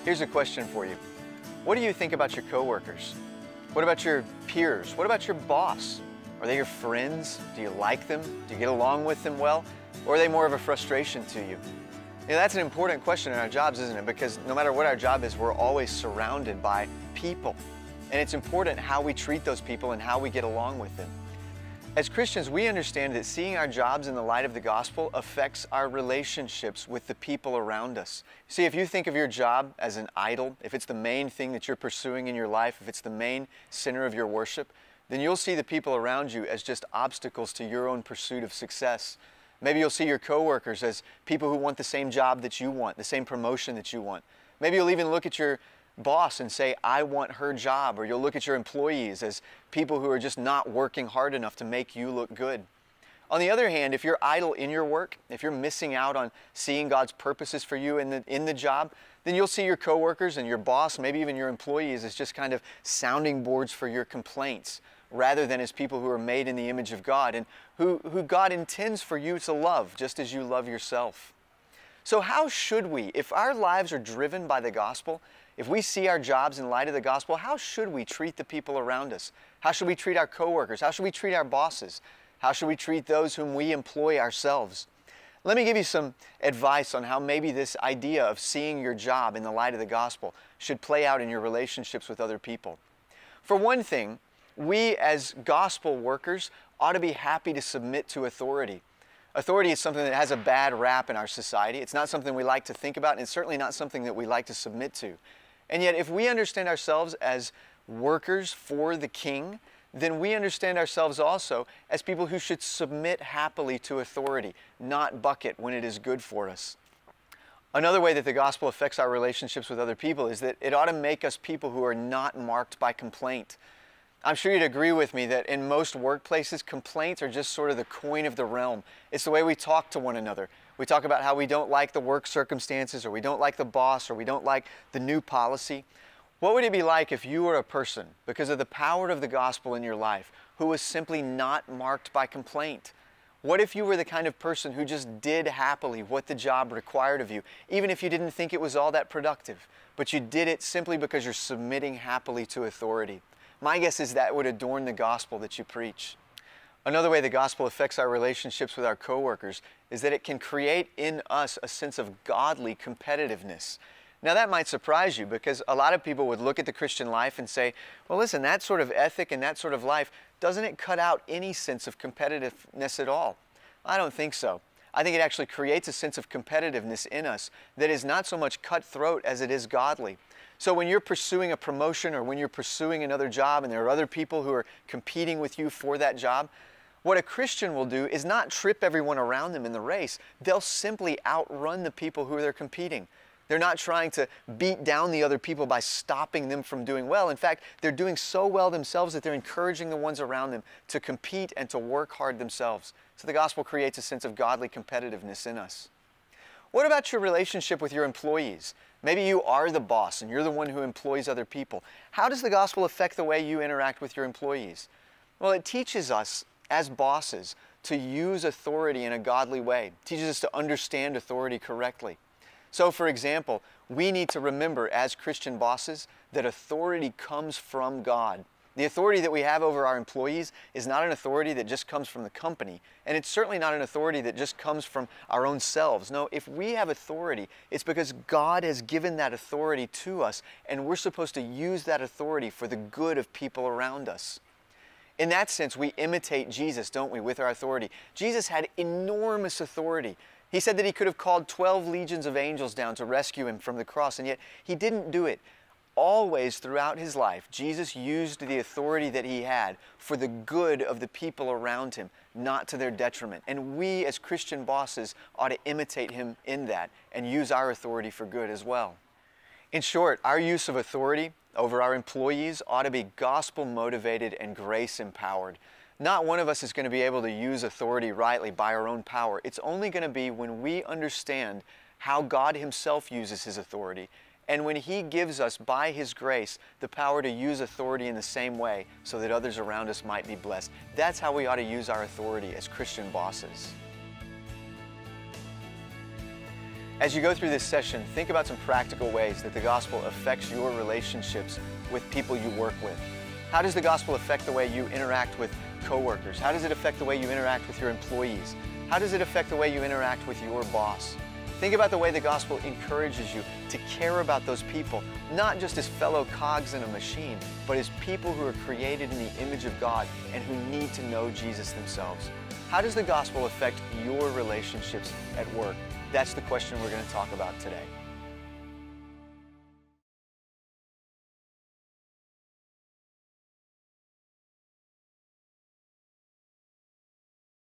Here's a question for you. What do you think about your coworkers? What about your peers? What about your boss? Are they your friends? Do you like them? Do you get along with them well? Or are they more of a frustration to you? That's an important question in our jobs, isn't it? Because no matter what our job is, we're always surrounded by people. And it's important how we treat those people and how we get along with them. As Christians, we understand that seeing our jobs in the light of the gospel affects our relationships with the people around us. See, if you think of your job as an idol, if it's the main thing that you're pursuing in your life, if it's the main center of your worship, then you'll see the people around you as just obstacles to your own pursuit of success. Maybe you'll see your coworkers as people who want the same job that you want, the same promotion that you want. Maybe you'll even look at your boss and say, I want her job, or you'll look at your employees as people who are just not working hard enough to make you look good. On the other hand, if you're idle in your work, if you're missing out on seeing God's purposes for you in the job, then you'll see your coworkers and your boss, maybe even your employees, as just kind of sounding boards for your complaints, rather than as people who are made in the image of God and who God intends for you to love, just as you love yourself. So how should we, if our lives are driven by the gospel, if we see our jobs in light of the gospel, how should we treat the people around us? How should we treat our coworkers? How should we treat our bosses? How should we treat those whom we employ ourselves? Let me give you some advice on how maybe this idea of seeing your job in the light of the gospel should play out in your relationships with other people. For one thing, we as gospel workers ought to be happy to submit to authority. Authority is something that has a bad rap in our society. It's not something we like to think about, and it's certainly not something that we like to submit to. And yet, if we understand ourselves as workers for the King, then we understand ourselves also as people who should submit happily to authority, not bucket when it is good for us. Another way that the gospel affects our relationships with other people is that it ought to make us people who are not marked by complaint. I'm sure you'd agree with me that in most workplaces, complaints are just sort of the coin of the realm. It's the way we talk to one another. We talk about how we don't like the work circumstances, or we don't like the boss, or we don't like the new policy. What would it be like if you were a person, because of the power of the gospel in your life, who was simply not marked by complaint? What if you were the kind of person who just did happily what the job required of you, even if you didn't think it was all that productive, but you did it simply because you're submitting happily to authority? My guess is that would adorn the gospel that you preach. Another way the gospel affects our relationships with our coworkers is that it can create in us a sense of godly competitiveness. Now that might surprise you, because a lot of people would look at the Christian life and say, well listen, that sort of ethic and that sort of life, doesn't it cut out any sense of competitiveness at all? I don't think so. I think it actually creates a sense of competitiveness in us that is not so much cutthroat as it is godly. So when you're pursuing a promotion, or when you're pursuing another job and there are other people who are competing with you for that job, what a Christian will do is not trip everyone around them in the race. They'll simply outrun the people who they're competing. They're not trying to beat down the other people by stopping them from doing well. In fact, they're doing so well themselves that they're encouraging the ones around them to compete and to work hard themselves. So the gospel creates a sense of godly competitiveness in us. What about your relationship with your employees? Maybe you are the boss and you're the one who employs other people. How does the gospel affect the way you interact with your employees? Well, it teaches us as bosses to use authority in a godly way. It teaches us to understand authority correctly. So, for example, we need to remember as Christian bosses that authority comes from God. The authority that we have over our employees is not an authority that just comes from the company, and it's certainly not an authority that just comes from our own selves. No, if we have authority, it's because God has given that authority to us, and we're supposed to use that authority for the good of people around us. In that sense, we imitate Jesus, don't we, with our authority. Jesus had enormous authority. He said that he could have called 12 legions of angels down to rescue him from the cross, and yet he didn't do it. Always throughout his life, Jesus used the authority that he had for the good of the people around him, not to their detriment. And we as Christian bosses ought to imitate him in that and use our authority for good as well. In short, our use of authority over our employees ought to be gospel motivated and grace empowered. Not one of us is going to be able to use authority rightly by our own power. It's only going to be when we understand how God himself uses his authority, and when he gives us, by his grace, the power to use authority in the same way so that others around us might be blessed. That's how we ought to use our authority as Christian bosses. As you go through this session, think about some practical ways that the gospel affects your relationships with people you work with. How does the gospel affect the way you interact with coworkers? How does it affect the way you interact with your employees? How does it affect the way you interact with your boss? Think about the way the gospel encourages you to care about those people, not just as fellow cogs in a machine, but as people who are created in the image of God and who need to know Jesus themselves. How does the gospel affect your relationships at work? That's the question we're going to talk about today.